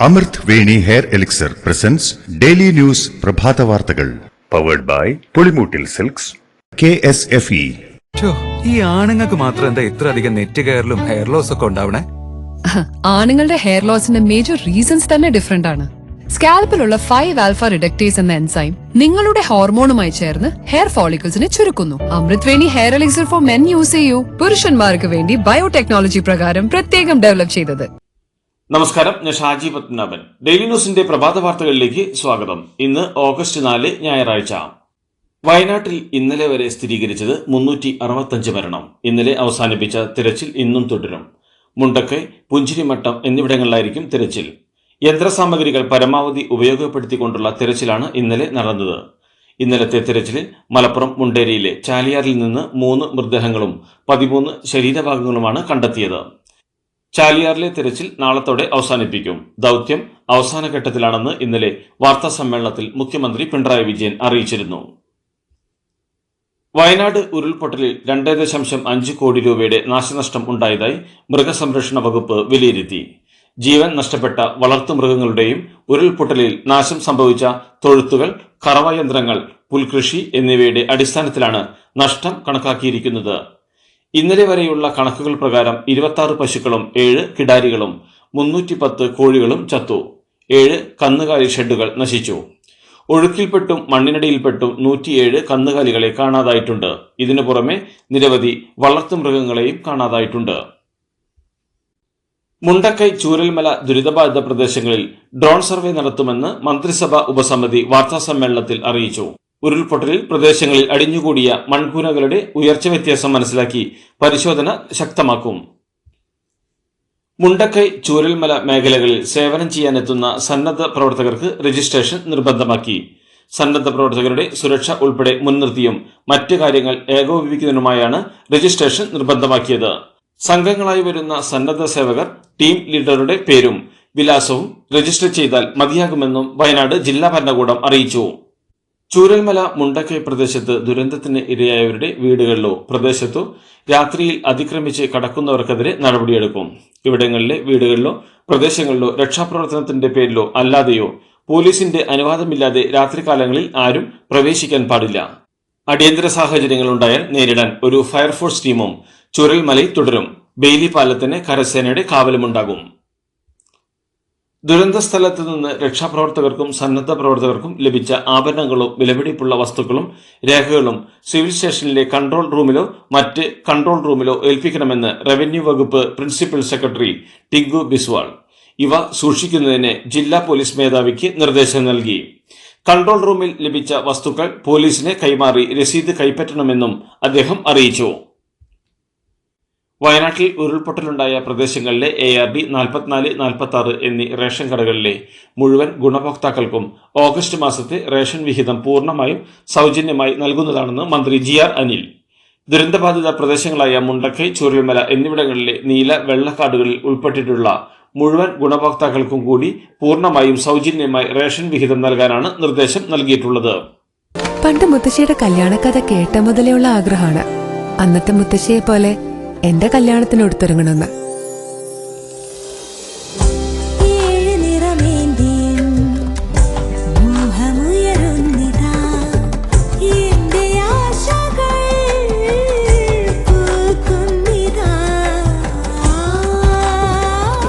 അമൃത് Veni hair elixir presents daily news പ്രഭാത വാർത്തകൾ powered by Pulimoottil silks KSFE. ഈ ആണുങ്ങൾക്ക് മാത്രം എന്താ ഇത്ര അധികം നെറ്റ് കെയറിലും ഹെയർ ലോസ് ഒക്കെ ഉണ്ടാവണേ? ആണുങ്ങളുടെ ഹെയർ ലോസിന്റെ മേജർ റീസൺസ് തന്നെ ഡിഫറെന്റ് ആണ്. സ്കാൽപ്പിലുള്ള 5-alpha റിഡക്ടേസ് എന്ന എൻസൈം നിങ്ങളുടെ ഹോർമോണുമായി ചേർന്ന് ഹെയർ ഫോളിക്കിൾസിനെ ചുരുക്കുന്നു. Amrit Veni hair elixir for men use ചെയ്യൂ. പുരുഷന്മാർക്ക് വേണ്ടി ബയോടെക്നോളജി പ്രകാരം പ്രത്യേകം ഡെവലപ്പ് ചെയ്തത്. നമസ്കാരം, ഞാൻ ഷാജി പത്മനാഭൻ. ഡെയിലി ന്യൂസിന്റെ പ്രഭാത വാർത്തകളിലേക്ക് സ്വാഗതം. ഇന്ന് ഓഗസ്റ്റ് 4 ഞായറാഴ്ച. വയനാട്ടിൽ ഇന്നലെ വരെ സ്ഥിരീകരിച്ചത് 365 മരണം. ഇന്നലെ അവസാനിപ്പിച്ച തിരച്ചിൽ ഇന്നും തുടരും. മുണ്ടക്കൈ, പുഞ്ചിരിമട്ടം എന്നിവിടങ്ങളിലായിരിക്കും തിരച്ചിൽ. യന്ത്രസാമഗ്രികൾ പരമാവധി ഉപയോഗപ്പെടുത്തിക്കൊണ്ടുള്ള തിരച്ചിലാണ് ഇന്നലെ നടന്നത്. ഇന്നലത്തെ തിരച്ചിലിൽ മലപ്പുറം മുണ്ടേരിയിലെ ചാലിയാറിൽ നിന്ന് 3 മൃതദേഹങ്ങളും 13 ശരീരഭാഗങ്ങളുമാണ് കണ്ടെത്തിയത്. ചാലിയാറിലെ തിരച്ചിൽ നാളത്തോടെ അവസാനിപ്പിക്കും. ദൗത്യം അവസാന ഘട്ടത്തിലാണെന്ന് ഇന്നലെ വാർത്താ സമ്മേളനത്തിൽ മുഖ്യമന്ത്രി പിണറായി വിജയൻ അറിയിച്ചിരുന്നു. വയനാട് ഉരുൾപൊട്ടലിൽ 2.5 കോടി രൂപയുടെ നാശനഷ്ടം ഉണ്ടായതായി മൃഗസംരക്ഷണ വകുപ്പ് വിലയിരുത്തി. ജീവൻ നഷ്ടപ്പെട്ട വളർത്തുമൃഗങ്ങളുടെയും ഉരുൾപൊട്ടലിൽ നാശം സംഭവിച്ച തൊഴുത്തുകൾ, കറവയന്ത്രങ്ങൾ, പുൽകൃഷി എന്നിവയുടെ അടിസ്ഥാനത്തിലാണ് നഷ്ടം കണക്കാക്കിയിരിക്കുന്നത്. ഇന്നലെ വരെയുള്ള കണക്കുകൾ പ്രകാരം 26 പശുക്കളും 7 കിടാരികളും 310 കോഴികളും ചത്തു. 7 കന്നുകാലി ഷെഡുകൾ നശിച്ചു. ഒഴുക്കിൽപ്പെട്ടും മണ്ണിനടിയിൽപ്പെട്ടും 107 കന്നുകാലികളെ കാണാതായിട്ടുണ്ട്. ഇതിനു പുറമെ നിരവധി വളർത്തുമൃഗങ്ങളെയും കാണാതായിട്ടുണ്ട്. മുണ്ടക്കൈ, ചൂരൽമല ദുരിതബാധിത പ്രദേശങ്ങളിൽ ഡ്രോൺ സർവേ നടത്തുമെന്ന് മന്ത്രിസഭാ ഉപസമിതി വാർത്താസമ്മേളനത്തിൽ അറിയിച്ചു. ഉരുൾപൊട്ടലിൽ പ്രദേശങ്ങളിൽ അടിഞ്ഞുകൂടിയ മൺകൂനകളുടെ ഉയർച്ച വ്യത്യാസം മനസ്സിലാക്കി പരിശോധന ശക്തമാക്കും. മുണ്ടക്കൈ, ചൂരൽമല മേഖലകളിൽ സേവനം ചെയ്യാനെത്തുന്ന സന്നദ്ധ പ്രവർത്തകർക്ക് രജിസ്ട്രേഷൻ നിർബന്ധമാക്കി. സന്നദ്ധ പ്രവർത്തകരുടെ സുരക്ഷ ഉൾപ്പെടെ മുൻനിർത്തിയും മറ്റ് കാര്യങ്ങൾ ഏകോപിപ്പിക്കുന്നതിനുമായാണ് രജിസ്ട്രേഷൻ നിർബന്ധമാക്കിയത്. സംഘങ്ങളായി വരുന്ന സന്നദ്ധ സേവകർ ടീം ലീഡറുടെ പേരും വിലാസവും രജിസ്റ്റർ ചെയ്താൽ മതിയാകുമെന്നും വയനാട് ജില്ലാ ഭരണകൂടം അറിയിച്ചു. ചൂരൽമല, മുണ്ടക്കൈ പ്രദേശത്ത് ദുരന്തത്തിന് ഇരയായവരുടെ വീടുകളിലോ പ്രദേശത്തോ രാത്രിയിൽ അതിക്രമിച്ച് കടക്കുന്നവർക്കെതിരെ നടപടിയെടുക്കും. ഇവിടങ്ങളിലെ വീടുകളിലോ പ്രദേശങ്ങളിലോ രക്ഷാപ്രവർത്തനത്തിന്റെ പേരിലോ അല്ലാതെയോ പോലീസിന്റെ അനുവാദമില്ലാതെ രാത്രികാലങ്ങളിൽ ആരും പ്രവേശിക്കാൻ പാടില്ല. അടിയന്തര സാഹചര്യങ്ങൾ ഉണ്ടായാൽ നേരിടാൻ ഒരു ഫയർഫോഴ്സ് ടീമും ചൂരൽമലയിൽ തുടരും. ബെയിലി പാലത്തിന് കരസേനയുടെ കാവലുമുണ്ടാകും. ദുരന്ത സ്ഥലത്ത് നിന്ന് രക്ഷാപ്രവർത്തകർക്കും സന്നദ്ധ പ്രവർത്തകർക്കും ലഭിച്ച ആഭരണങ്ങളും വിലപിടിപ്പുള്ള വസ്തുക്കളും രേഖകളും സിവിൽ സ്റ്റേഷനിലെ കൺട്രോൾ റൂമിലോ മറ്റ് കൺട്രോൾ റൂമിലോ ഏൽപ്പിക്കണമെന്ന് റവന്യൂ വകുപ്പ് പ്രിൻസിപ്പൽ സെക്രട്ടറി ടിങ്കു ബിസ്വാൾ ഇവ സൂക്ഷിക്കുന്നതിന് ജില്ലാ പോലീസ് മേധാവിക്ക് നിർദ്ദേശം നൽകി. കൺട്രോൾ റൂമിൽ ലഭിച്ച വസ്തുക്കൾ പോലീസിന് കൈമാറി രസീത് കൈപ്പറ്റണമെന്നും അദ്ദേഹം അറിയിച്ചു. വയനാട്ടിൽ ഉരുൾപൊട്ടലുണ്ടായ പ്രദേശങ്ങളിലെ ARD 44, 46 എന്നീ റേഷൻ കടകളിലെ മുഴുവൻ ഗുണഭോക്താക്കൾക്കും ഓഗസ്റ്റ് മാസത്തെ റേഷൻ വിഹിതം പൂർണ്ണമായും സൗജന്യമായി നൽകുന്നതാണെന്ന് മന്ത്രി GR അനിൽ. ദുരന്തബാധിത പ്രദേശങ്ങളായ മുണ്ടക്കൈ, ചൂരൽമല എന്നിവിടങ്ങളിലെ നീല, വെള്ള കാർഡുകളിൽ ഉൾപ്പെട്ടിട്ടുള്ള മുഴുവൻ ഗുണഭോക്താക്കൾക്കും കൂടി പൂർണ്ണമായും സൗജന്യമായി റേഷൻ വിഹിതം നൽകാനാണ് നിർദ്ദേശം നൽകിയിട്ടുള്ളത്. പണ്ട് മുത്തശ്ശിയുടെ കല്യാണക്കഥ കേട്ട മുതലെയുള്ള ആഗ്രഹമാണ് അന്നത്തെ മുത്തശ്ശിയെ പോലെ എന്റെ കല്യാണത്തിന് എടുത്തൊരുങ്ങണമെന്ന്.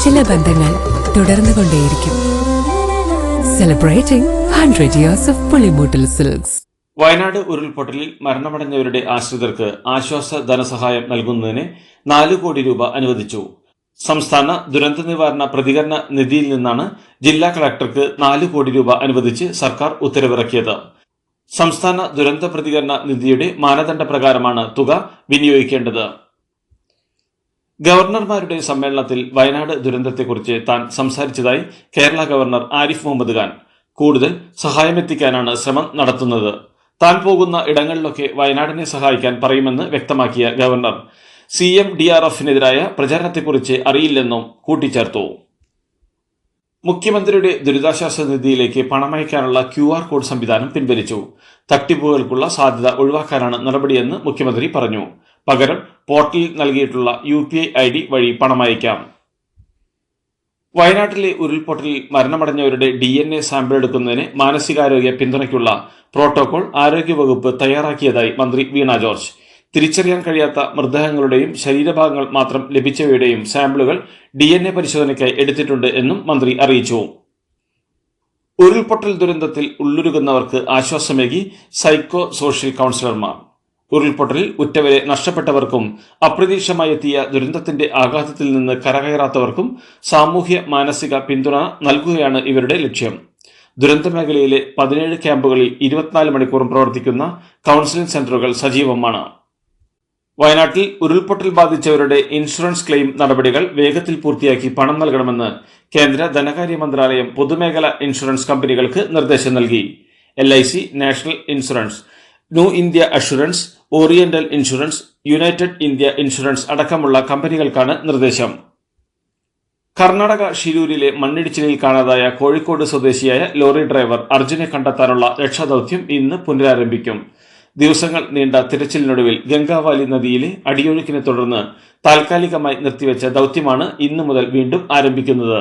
ചില ബന്ധങ്ങൾ തുടർന്നുകൊണ്ടേയിരിക്കും. Celebrating 100 years of Pulimoottil silks. Wayanad ഉരുൾപൊട്ടലിൽ മരണമടഞ്ഞവരുടെ ആശ്രിതർക്ക് ആശ്വാസ ധനസഹായം നൽകുന്നതിന് 4 കോടി രൂപ അനുവദിച്ചു. സംസ്ഥാന ദുരന്ത നിവാരണ പ്രതികരണ നിധിയിൽ നിന്നാണ് ജില്ലാ കളക്ടർക്ക് 4 കോടി രൂപ അനുവദിച്ച് സർക്കാർ ഉത്തരവിറക്കിയത്. സംസ്ഥാന ദുരന്ത പ്രതികരണ നിധിയുടെ മാനദണ്ഡ പ്രകാരമാണ് തുക വിനിയോഗിക്കേണ്ടത്. ഗവർണർമാരുടെ സമ്മേളനത്തിൽ വയനാട് ദുരന്തത്തെക്കുറിച്ച് താൻ സംസാരിച്ചതായി കേരള ഗവർണർ ആരിഫ് മുഹമ്മദ് ഖാൻ. കൂടുതൽ സഹായമെത്തിക്കാനാണ് ശ്രമം നടത്തുന്നത്. താൻ പോകുന്ന ഇടങ്ങളിലൊക്കെ വയനാടിനെ സഹായിക്കാൻ പറയുമെന്ന് വ്യക്തമാക്കിയ ഗവർണർ CMDRFനെതിരായ പ്രചാരണത്തെക്കുറിച്ച് അറിയില്ലെന്നും കൂട്ടിച്ചേർത്തു. മുഖ്യമന്ത്രിയുടെ ദുരിതാശ്വാസ നിധിയിലേക്ക് പണമയക്കാനുള്ള QR കോഡ് സംവിധാനം പിൻവലിച്ചു. തട്ടിപ്പുകൾക്കുള്ള സാധ്യത ഒഴിവാക്കാനാണ് നടപടിയെന്ന് മുഖ്യമന്ത്രി പറഞ്ഞു. പകരം പോർട്ടലിൽ നൽകിയിട്ടുള്ള UPI ID വഴി പണമയക്കാം. വയനാട്ടിലെ ഉരുൾപൊട്ടലിൽ മരണമടഞ്ഞവരുടെ DNA സാമ്പിൾ എടുക്കുന്നതിന് മാനസികാരോഗ്യ പിന്തുണയ്ക്കുള്ള പ്രോട്ടോകോൾ ആരോഗ്യവകുപ്പ് തയ്യാറാക്കിയതായി മന്ത്രി വീണ ജോർജ്. തിരിച്ചറിയാൻ കഴിയാത്ത മൃതദേഹങ്ങളുടെയും ശരീരഭാഗങ്ങൾ മാത്രം ലഭിച്ചവയുടെയും സാമ്പിളുകൾ DNA പരിശോധനയ്ക്കായി എടുത്തിട്ടുണ്ട് എന്നും മന്ത്രി അറിയിച്ചു. ഉരുൾപൊട്ടൽ ദുരന്തത്തിൽ ഉള്ളുരുകുന്നവർക്ക് ആശ്വാസമേകി സൈക്കോ സോഷ്യൽ കൗൺസിലർമാർ. ഉരുൾപൊട്ടലിൽ ഉറ്റവരെ നഷ്ടപ്പെട്ടവർക്കും അപ്രതീക്ഷിതമായി എത്തിയ ദുരന്തത്തിന്റെ ആഘാതത്തിൽ നിന്ന് കരകയറാത്തവർക്കും സാമൂഹ്യ മാനസിക പിന്തുണ നൽകുകയാണ് ഇവരുടെ ലക്ഷ്യം. ദുരന്ത മേഖലയിലെ 17 ക്യാമ്പുകളിൽ 24 മണിക്കൂറും പ്രവർത്തിക്കുന്ന കൗൺസിലിംഗ് സെന്ററുകൾ സജീവമാണ്. വയനാട്ടിൽ ഉരുൾപൊട്ടൽ ബാധിച്ചവരുടെ ഇൻഷുറൻസ് ക്ലെയിം നടപടികൾ വേഗത്തിൽ പൂർത്തിയാക്കി പണം നൽകണമെന്ന് കേന്ദ്ര ധനകാര്യ മന്ത്രാലയം പൊതുമേഖലാ ഇൻഷുറൻസ് കമ്പനികൾക്ക് നിർദ്ദേശം നൽകി. LIC, national insurance, new India assurance, oriental insurance, United India insurance അടക്കമുള്ള കമ്പനികൾക്കാണ് നിർദ്ദേശം. കർണാടക ഷിരൂരിലെ മണ്ണിടിച്ചിലിൽ കാണാതായ കോഴിക്കോട് സ്വദേശിയായ ലോറി ഡ്രൈവർ അർജുനെ കണ്ടെത്താനുള്ള രക്ഷാദൌത്യം ഇന്ന് പുനരാരംഭിക്കും. ദിവസങ്ങൾ നീണ്ട തിരച്ചിലിനൊടുവിൽ ഗംഗാവാലി നദിയിലെ അടിയൊഴുക്കിനെ തുടർന്ന് താൽക്കാലികമായി നിർത്തിവെച്ച ദൌത്യമാണ് ഇന്നു മുതൽ വീണ്ടും ആരംഭിക്കുന്നത്.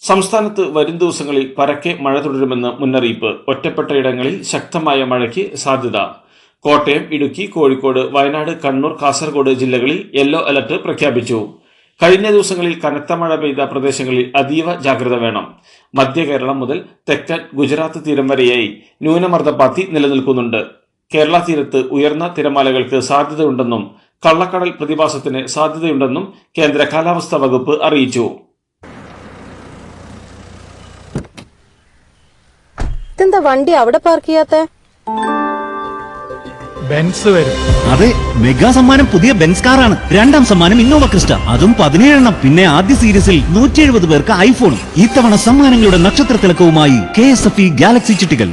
സംസ്ഥാനത്ത് വരും ദിവസങ്ങളിൽ പരക്കെ മഴ തുടരുമെന്ന് മുന്നറിയിപ്പ്. ഒറ്റപ്പെട്ട ഇടങ്ങളിൽ ശക്തമായ മഴയ്ക്ക് സാധ്യത. കോട്ടയം, ഇടുക്കി, കോഴിക്കോട്, വയനാട്, കണ്ണൂർ, കാസർഗോഡ് ജില്ലകളിൽ യെല്ലോ അലർട്ട് പ്രഖ്യാപിച്ചു. കഴിഞ്ഞ ദിവസങ്ങളിൽ കനത്ത മഴ പെയ്ത പ്രദേശങ്ങളിൽ അതീവ ജാഗ്രത വേണം. മധ്യ കേരളം മുതൽ തെക്കൻ ഗുജറാത്ത് തീരം വരെയായി ന്യൂനമർദ്ദപാത്തി നിലനിൽക്കുന്നുണ്ട്. കേരള തീരത്ത് ഉയർന്ന തിരമാലകൾക്ക് സാധ്യതയുണ്ടെന്നും കള്ളക്കടൽ പ്രതിഭാസത്തിന് സാധ്യതയുണ്ടെന്നും കേന്ദ്ര കാലാവസ്ഥാ വകുപ്പ് അറിയിച്ചു. ഇതെന്താ വണ്ടി അവിടെ പാർക്ക് ചെയ്യാത്ത? ബെൻസ് വരും. അതെ, മെഗാ സമ്മാനം പുതിയ ബെൻസ് കാറാണ്. 2ാം സമ്മാനം ഇന്നോവ ക്രിസ്റ്റ, അതും 17 എണ്ണം. പിന്നെ ആദ്യ സീരീസിൽ 170 പേർക്ക് ഐഫോൺ. ഇത്തവണ സമ്മാനങ്ങളുടെ നക്ഷത്ര തിളക്കവുമായി KSFE ഗാലക്സി ചിട്ടികൾ.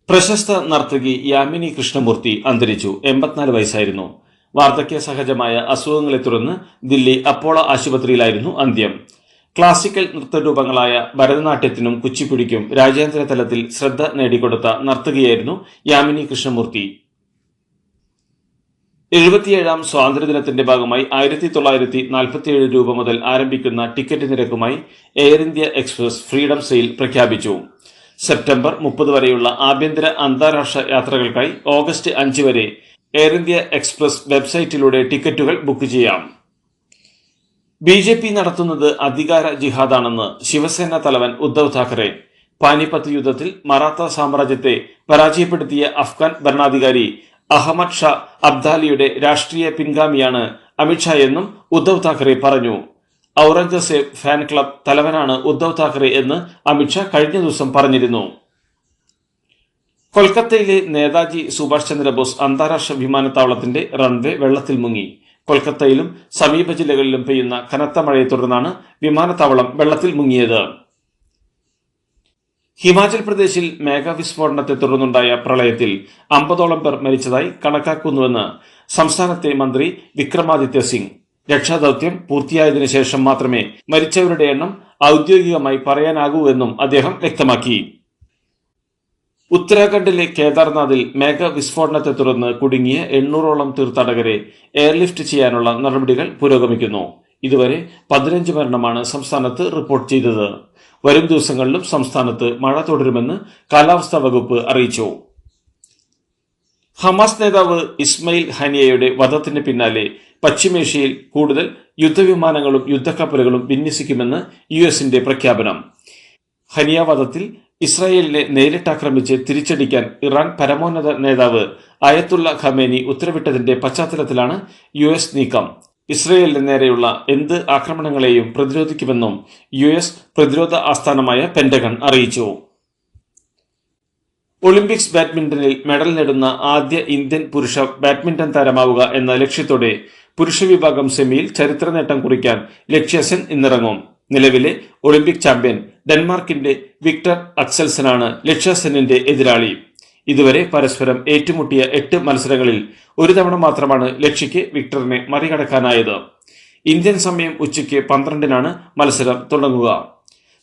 പ്രശസ്ത നർത്തകി യാമിനി കൃഷ്ണമൂർത്തി അന്തരിച്ചു. 84 വയസ്സായിരുന്നു. വാർദ്ധക്യ സഹജമായ അസുഖങ്ങളെ തുടർന്ന് ദില്ലി അപ്പോളോ ആശുപത്രിയിലായിരുന്നു അന്ത്യം. ക്ലാസിക്കൽ നൃത്തരൂപങ്ങളായ ഭരതനാട്യത്തിനും കുച്ചിപ്പുടിക്കും രാജ്യാന്തര തലത്തിൽ ശ്രദ്ധ നേടിക്കൊടുത്ത നർത്തകിയായിരുന്നു യാമിനി കൃഷ്ണമൂർത്തി. 77ാം സ്വാതന്ത്ര്യദിനത്തിന്റെ ഭാഗമായി 1947 രൂപ മുതൽ ആരംഭിക്കുന്ന ടിക്കറ്റ് നിരക്കുമായി Air India Express freedom sale പ്രഖ്യാപിച്ചു. സെപ്റ്റംബർ 30 വരെയുള്ള ആഭ്യന്തര അന്താരാഷ്ട്ര യാത്രകൾക്കായി ഓഗസ്റ്റ് 5 വരെ എയർ ഇന്ത്യ എക്സ്പ്രസ് വെബ്സൈറ്റിലൂടെ ടിക്കറ്റുകൾ ബുക്ക് ചെയ്യാം. BJP നടത്തുന്നത് അധികാര ജിഹാദാണെന്ന് ശിവസേന തലവൻ ഉദ്ധവ് താക്കറെ. പാനിപ്പത്ത് യുദ്ധത്തിൽ മറാത്ത സാമ്രാജ്യത്തെ പരാജയപ്പെടുത്തിയ അഫ്ഗാൻ ഭരണാധികാരി അഹമ്മദ് ഷാ അബ്ദാലിയുടെ രാഷ്ട്രീയ പിൻഗാമിയാണ് അമിത്ഷാ എന്നും ഉദ്ധവ് താക്കറെ പറഞ്ഞു. ഔറംഗസേബ് ഫാൻ ക്ലബ് തലവനാണ് ഉദ്ധവ് താക്കറെ എന്ന് അമിത്ഷാ കഴിഞ്ഞ ദിവസം പറഞ്ഞിരുന്നു. കൊൽക്കത്തയിലെ നേതാജി സുഭാഷ് ചന്ദ്രബോസ് അന്താരാഷ്ട്ര വിമാനത്താവളത്തിന്റെ റൺവേ വെള്ളത്തിൽ മുങ്ങി. കൊൽക്കത്തയിലും സമീപ ജില്ലകളിലും പെയ്യുന്ന കനത്ത മഴയെ തുടർന്നാണ് വിമാനത്താവളം വെള്ളത്തിൽ മുങ്ങിയത്. ഹിമാചൽ പ്രദേശിൽ മേഘവിസ്ഫോടനത്തെ തുടർന്നുണ്ടായ പ്രളയത്തിൽ 50ഓളം പേർ മരിച്ചതായി കണക്കാക്കുന്നുവെന്ന് സംസ്ഥാനത്തെ മന്ത്രി വിക്രമാദിത്യ സിംഗ്. രക്ഷാദൌത്യം പൂർത്തിയായതിനു ശേഷം മാത്രമേ മരിച്ചവരുടെ എണ്ണം ഔദ്യോഗികമായി പറയാനാകൂ എന്നും അദ്ദേഹം വ്യക്തമാക്കി. ഉത്തരാഖണ്ഡിലെ കേദാർനാഥിൽ മേഘവിസ്ഫോടനത്തെ തുടർന്ന് കുടുങ്ങിയ 800ഓളം തീർത്ഥാടകരെ എയർലിഫ്റ്റ് ചെയ്യാനുള്ള നടപടികൾ പുരോഗമിക്കുന്നു. ഇതുവരെ 15 മരണമാണ് സംസ്ഥാനത്ത് റിപ്പോർട്ട് ചെയ്തത്. വരും ദിവസങ്ങളിലും സംസ്ഥാനത്ത് മഴ തുടരുമെന്ന് കാലാവസ്ഥാ വകുപ്പ് അറിയിച്ചു. ഹമാസ് നേതാവ് ഇസ്മയിൽ ഹനിയയുടെ വധത്തിന് പിന്നാലെ പശ്ചിമേഷ്യയിൽ കൂടുതൽ യുദ്ധവിമാനങ്ങളും യുദ്ധക്കപ്പലുകളും വിന്യസിക്കുമെന്ന് US പ്രഖ്യാപനം. ഹനിയ വധത്തിൽ ഇസ്രായേലിനെ നേരിട്ടാക്രമിച്ച് തിരിച്ചടിക്കാൻ ഇറാൻ പരമോന്നത നേതാവ് അയത്തുള്ള ഖമേനി ഉത്തരവിട്ടതിന്റെ പശ്ചാത്തലത്തിലാണ് US നീക്കം. ഇസ്രായേലിന് നേരെയുള്ള എന്ത് ആക്രമണങ്ങളെയും പ്രതിരോധിക്കുമെന്നും US പ്രതിരോധ ആസ്ഥാനമായ പെന്റഗൺ അറിയിച്ചു. ഒളിമ്പിക്സ് ബാഡ്മിന്റണിൽ മെഡൽ നേടുന്ന ആദ്യ ഇന്ത്യൻ പുരുഷ ബാഡ്മിന്റൺ താരമാവുക എന്ന ലക്ഷ്യത്തോടെ പുരുഷ വിഭാഗം സെമിയിൽ ചരിത്ര നേട്ടം കുറിക്കാൻ ലക്ഷ്യസെൻ ഇന്നിറങ്ങും. നിലവിലെ ഒളിമ്പിക് ചാമ്പ്യൻ ഡെൻമാർക്കിന്റെ വിക്ടർ അക്സൽസനാണ് ലക്ഷ്യസെന്നിന്റെ എതിരാളി. ഇതുവരെ പരസ്പരം ഏറ്റുമുട്ടിയ 8 മത്സരങ്ങളിൽ ഒരു തവണ മാത്രമാണ് ലക്ഷ്യയ്ക്ക് വിക്ടറിനെ മറികടക്കാനായത്. ഇന്ത്യൻ സമയം ഉച്ചയ്ക്ക് 12-നാണ് മത്സരം തുടങ്ങുക.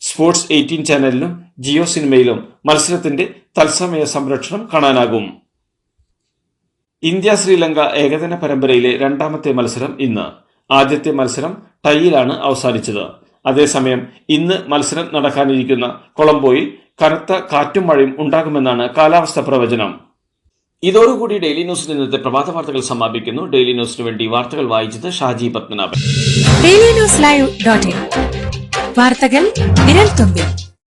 സ്പോർട്സ് 18 ചാനലിലും ജിയോ സിനിമയിലും മത്സരത്തിന്റെ തത്സമയ സംരക്ഷണം കാണാനാകും. ഇന്ത്യ ശ്രീലങ്ക ഏകദിന പരമ്പരയിലെ 2ാമത്തെ മത്സരം ഇന്ന്. ആദ്യത്തെ മത്സരം ടൈയിലാണ് അവസാനിച്ചത്. അതേസമയം ഇന്ന് മത്സരം നടക്കാനിരിക്കുന്ന കൊളംബോയിൽ കനത്ത കാറ്റും മഴയും ഉണ്ടാകുമെന്നാണ് കാലാവസ്ഥാ പ്രവചനം. ഇതോടുകൂടി ഡെയിലി ന്യൂസിൽ ഇന്നത്തെ പ്രഭാത വാർത്തകൾ സമാപിക്കുന്നു. ഡെയിലി ന്യൂസിന് വേണ്ടി വാർത്തകൾ വായിച്ചത് ഷാജി പത്മനാഭൻ. ഡെയിലി ന്യൂസ് ലൈവ്.in വാർത്തകൾ വിരൽ തുമ്പിൽ.